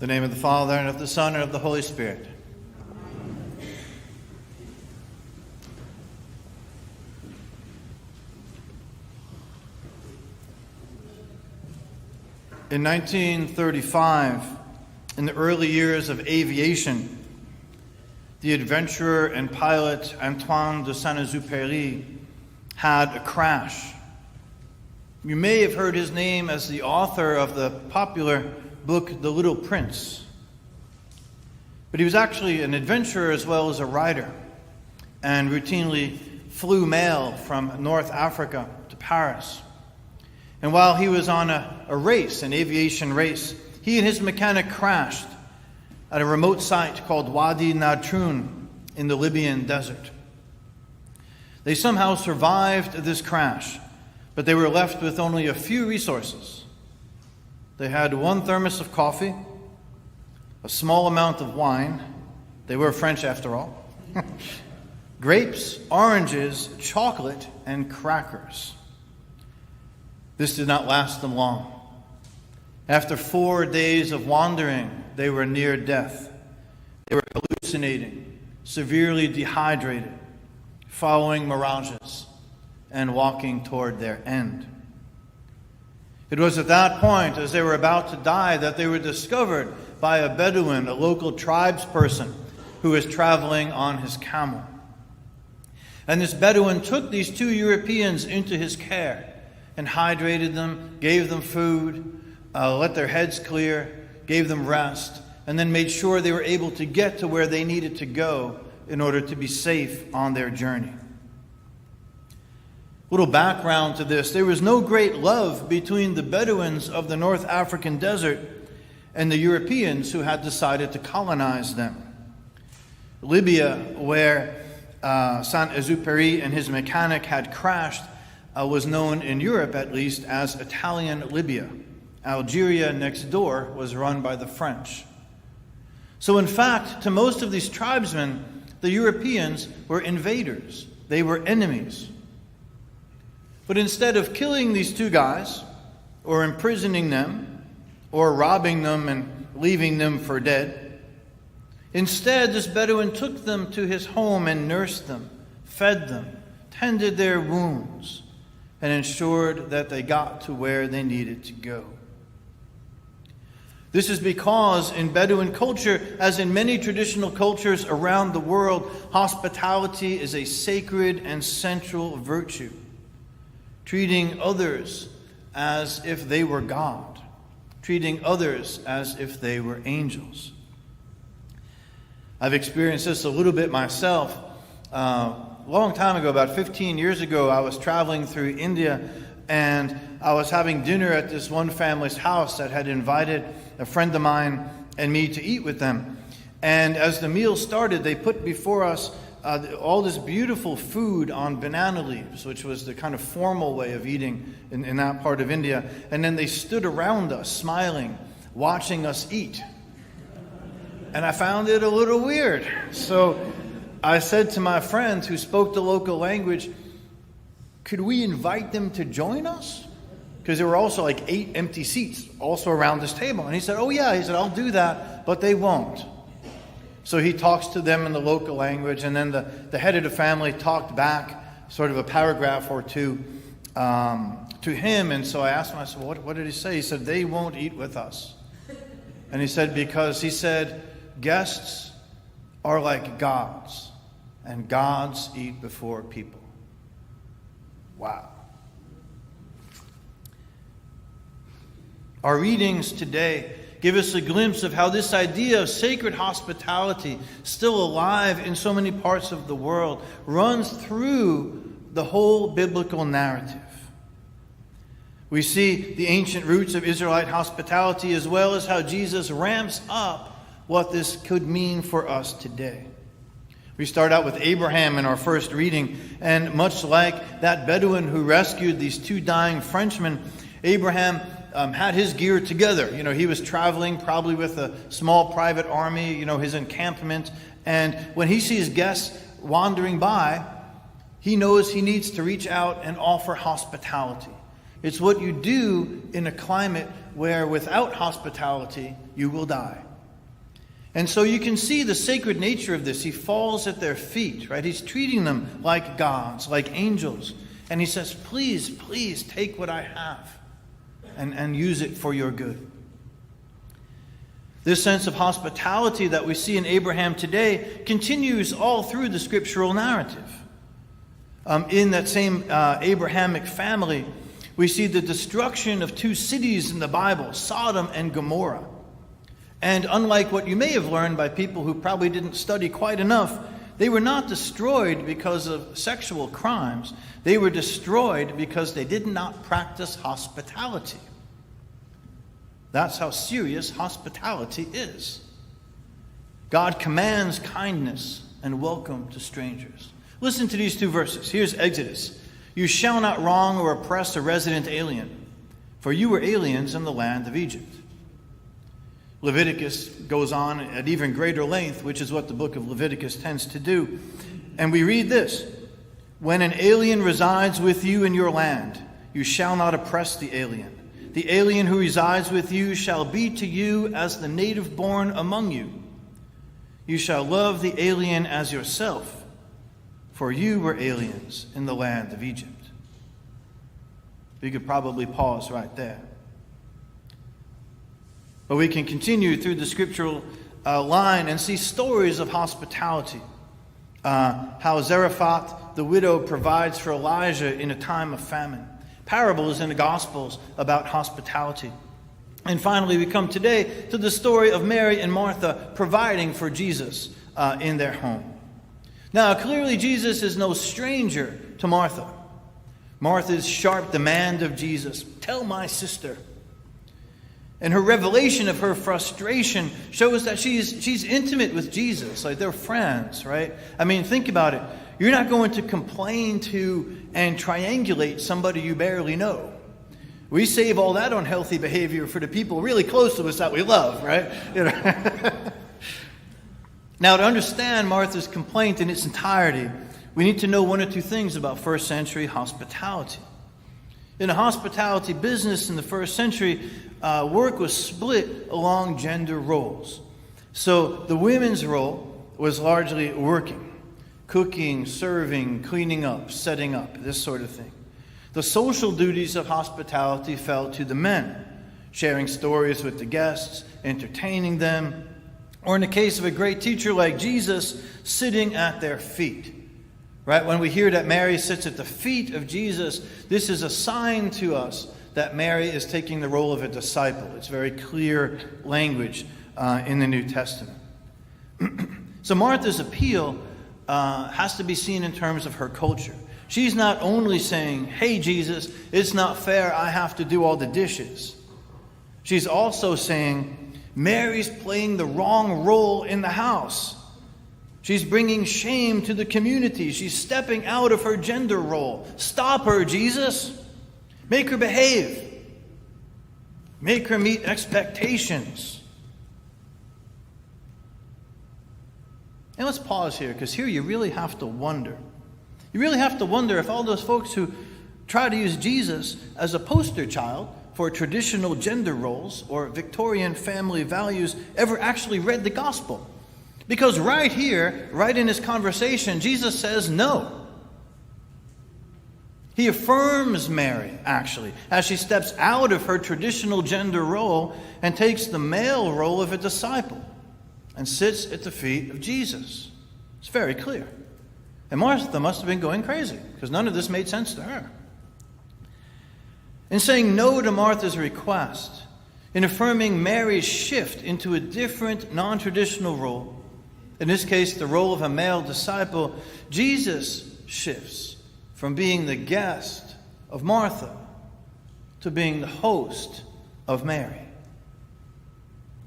In the name of the Father, and of the Son, and of the Holy Spirit. In 1935, in the early years of aviation, the adventurer and pilot Antoine de Saint-Exupéry had a crash. You may have heard his name as the author of the popular book, The Little Prince. But he was actually an adventurer as well as a writer, and routinely flew mail from North Africa to Paris. And while he was on a race, an aviation race, he and his mechanic crashed at a remote site called Wadi Nadroun in the Libyan desert. They somehow survived this crash, but they were left with only a few resources. They had one thermos of coffee, a small amount of wine, they were French after all, grapes, oranges, chocolate, and crackers. This did not last them long. After 4 days of wandering, they were near death. They were hallucinating, severely dehydrated, following mirages, and walking toward their end. It was at that point, as they were about to die, that they were discovered by a Bedouin, a local tribesperson, who was traveling on his camel. And this Bedouin took these two Europeans into his care and hydrated them, gave them food, let their heads clear, gave them rest, and then made sure they were able to get to where they needed to go in order to be safe on their journey. Little background to this: there was no great love between the Bedouins of the North African desert and the Europeans who had decided to colonize them. Libya, where Saint-Exupéry and his mechanic had crashed, was known in Europe at least as Italian Libya. Algeria next door was run by the French. So in fact, to most of these tribesmen, the Europeans were invaders. They were enemies. But instead of killing these two guys, or imprisoning them, or robbing them and leaving them for dead, instead this Bedouin took them to his home and nursed them, fed them, tended their wounds, and ensured that they got to where they needed to go. This is because in Bedouin culture, as in many traditional cultures around the world, hospitality is a sacred and central virtue. Treating others as if they were God. Treating others as if they were angels. I've experienced this a little bit myself. A long time ago, about 15 years ago, I was traveling through India, and I was having dinner at this one family's house that had invited a friend of mine and me to eat with them. And as the meal started, they put before us all this beautiful food on banana leaves, which was the kind of formal way of eating in that part of India. And then they stood around us, smiling, watching us eat. And I found it a little weird. So I said to my friend who spoke the local language, could we invite them to join us? Because there were also like 8 empty seats also around this table. And he said, oh yeah, he said, I'll do that, but they won't. So he talks to them in the local language, and then the head of the family talked back sort of a paragraph or two to him. And so I asked him, I said, well, what did he say? He said, they won't eat with us. And he said, because he said, guests are like gods, and gods eat before people. Wow. Our readings today give us a glimpse of how this idea of sacred hospitality, still alive in so many parts of the world, runs through the whole biblical narrative. We see the ancient roots of Israelite hospitality, as well as how Jesus ramps up what this could mean for us today. We start out with Abraham in our first reading, and much like that Bedouin who rescued these 2 dying Frenchmen, Abraham had his gear together. He was traveling probably with a small private army, his encampment. And when he sees guests wandering by, he knows he needs to reach out and offer hospitality. It's what you do in a climate where without hospitality, you will die. And so you can see the sacred nature of this. He falls at their feet, right? He's treating them like gods, like angels. And he says, please, please take what I have and use it for your good. This sense of hospitality that we see in Abraham today continues all through the scriptural narrative. In that same Abrahamic family, we see the destruction of two cities in the Bible, Sodom and Gomorrah. And unlike what you may have learned by people who probably didn't study quite enough, they were not destroyed because of sexual crimes. They were destroyed because they did not practice hospitality. That's how serious hospitality is. God commands kindness and welcome to strangers. Listen to these two verses. Here's Exodus. You shall not wrong or oppress a resident alien, for you were aliens in the land of Egypt. Leviticus goes on at even greater length, which is what the book of Leviticus tends to do. And we read this: when an alien resides with you in your land, you shall not oppress the alien. The alien who resides with you shall be to you as the native born among you. You shall love the alien as yourself, for you were aliens in the land of Egypt. We could probably pause right there. But we can continue through the scriptural line and see stories of hospitality. How Zarephath, the widow, provides for Elijah in a time of famine. Parables in the Gospels about hospitality. And finally, we come today to the story of Mary and Martha providing for Jesus in their home. Now, clearly, Jesus is no stranger to Martha. Martha's sharp demand of Jesus, "Tell my sister." And her revelation of her frustration shows that she's intimate with Jesus, like they're friends, right? I mean, think about it. You're not going to complain to and triangulate somebody you barely know. We save all that unhealthy behavior for the people really close to us that we love, right? You know? Now, to understand Martha's complaint in its entirety, we need to know one or two things about first century hospitality. In the hospitality business in the first century, work was split along gender roles. So the women's role was largely working. Cooking, serving, cleaning up, setting up, this sort of thing. The social duties of hospitality fell to the men, sharing stories with the guests, entertaining them, or in the case of a great teacher like Jesus, sitting at their feet. Right? When we hear that Mary sits at the feet of Jesus, this is a sign to us that Mary is taking the role of a disciple. It's very clear language in the New Testament. So Martha's appeal has to be seen in terms of her culture. She's not only saying, "Hey, Jesus, it's not fair, I have to do all the dishes." She's also saying, Mary's playing the wrong role in the house. She's bringing shame to the community. She's stepping out of her gender role. Stop her, Jesus. Make her behave. Make her meet expectations. And let's pause here, because here you really have to wonder. You really have to wonder if all those folks who try to use Jesus as a poster child for traditional gender roles or Victorian family values ever actually read the gospel. Because right here, right in this conversation, Jesus says no. He affirms Mary, actually, as she steps out of her traditional gender role and takes the male role of a disciple and sits at the feet of Jesus. It's very clear. And Martha must have been going crazy, because none of this made sense to her. In saying no to Martha's request, in affirming Mary's shift into a different, non-traditional role, in this case, the role of a male disciple, Jesus shifts from being the guest of Martha to being the host of Mary.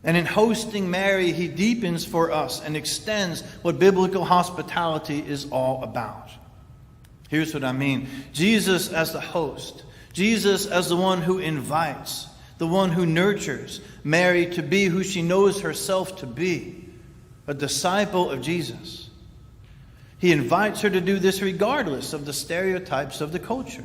And in hosting Mary, he deepens for us and extends what biblical hospitality is all about. Here's what I mean. Jesus as the host, Jesus as the one who invites, the one who nurtures Mary to be who she knows herself to be, a disciple of Jesus. He invites her to do this regardless of the stereotypes of the culture.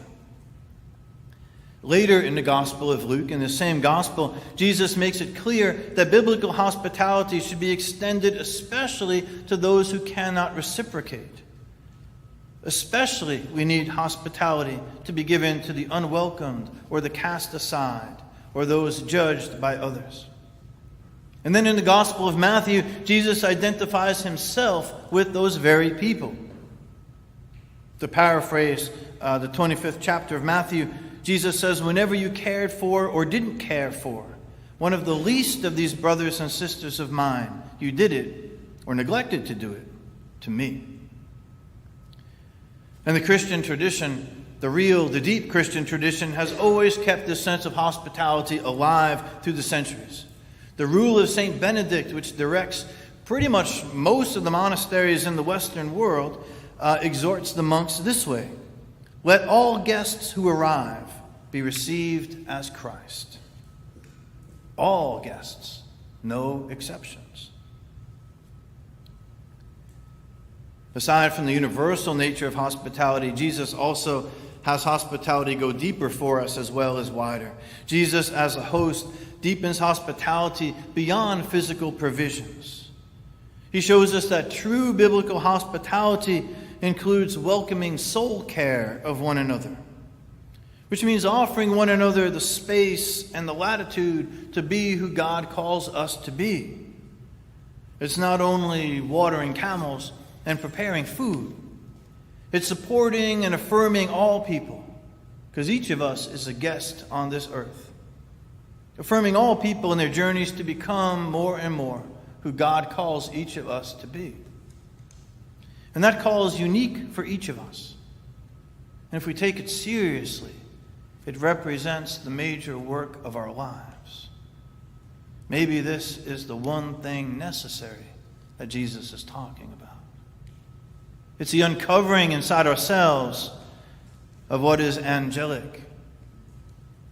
Later in the Gospel of Luke, in the same Gospel, Jesus makes it clear that biblical hospitality should be extended especially to those who cannot reciprocate. Especially, we need hospitality to be given to the unwelcomed or the cast aside or those judged by others. And then in the Gospel of Matthew, Jesus identifies himself with those very people. To paraphrase the 25th chapter of Matthew, Jesus says, whenever you cared for or didn't care for one of the least of these brothers and sisters of mine, you did it or neglected to do it to me. And the Christian tradition, the deep Christian tradition, has always kept this sense of hospitality alive through the centuries. The rule of St. Benedict, which directs pretty much most of the monasteries in the Western world, exhorts the monks this way: let all guests who arrive be received as Christ. All guests, no exceptions. Aside from the universal nature of hospitality, Jesus also has hospitality go deeper for us as well as wider. Jesus, as a host, deepens hospitality beyond physical provisions. He shows us that true biblical hospitality includes welcoming soul care of one another, which means offering one another the space and the latitude to be who God calls us to be. It's not only watering camels and preparing food. It's supporting and affirming all people, because each of us is a guest on this earth. Affirming all people in their journeys to become more and more who God calls each of us to be. And that call is unique for each of us. And if we take it seriously, it represents the major work of our lives. Maybe this is the one thing necessary that Jesus is talking about. It's the uncovering inside ourselves of what is angelic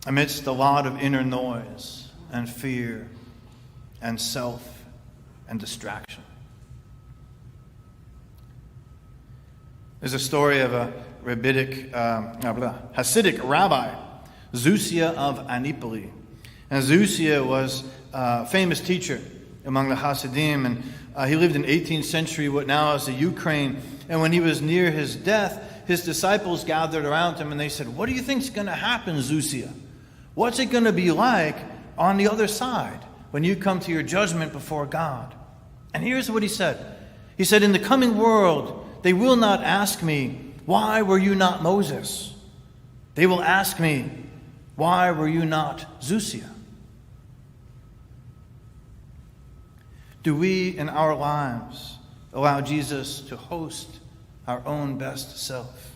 amidst a lot of inner noise and fear and self and distraction. There's a story of a Hasidic rabbi, Zusia of Anipoli. And Zusia was a famous teacher among the Hasidim, and he lived in 18th century, what now is the Ukraine. And when he was near his death, his disciples gathered around him and they said, "What do you think's going to happen, Zusia? What's it going to be like on the other side when you come to your judgment before God?" And here's what he said. He said, "In the coming world, they will not ask me, 'Why were you not Moses?' They will ask me, 'Why were you not Zusia?'" Do we in our lives allow Jesus to host our own best self?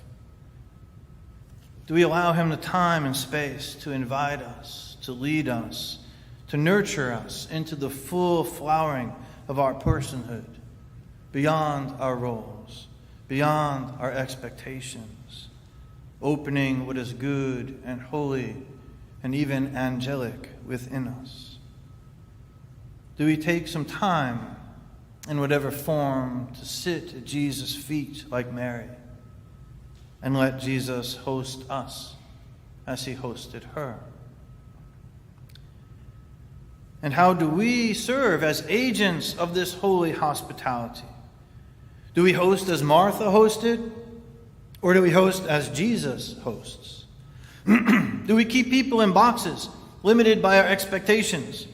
Do we allow him the time and space to invite us, to lead us, to nurture us into the full flowering of our personhood, beyond our roles, beyond our expectations, opening what is good and holy and even angelic within us? Do we take some time, in whatever form, to sit at Jesus' feet like Mary and let Jesus host us as he hosted her? And how do we serve as agents of this holy hospitality? Do we host as Martha hosted, or do we host as Jesus hosts? Do we keep people in boxes, limited by our expectations?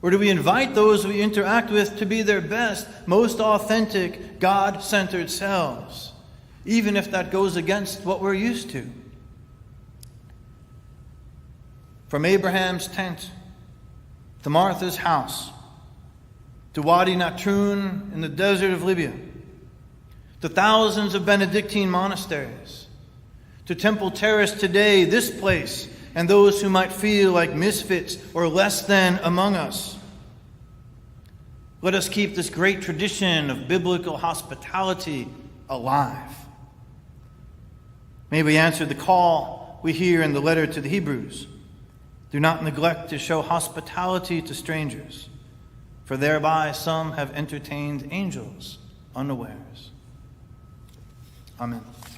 Or do we invite those we interact with to be their best, most authentic, God-centered selves, even if that goes against what we're used to? From Abraham's tent to Martha's house, to Wadi Natrun in the desert of Libya, to thousands of Benedictine monasteries, to Temple Terrace today, this place, and those who might feel like misfits or less than among us. Let us keep this great tradition of biblical hospitality alive. May we answer the call we hear in the letter to the Hebrews. Do not neglect to show hospitality to strangers, for thereby some have entertained angels unawares. Amen.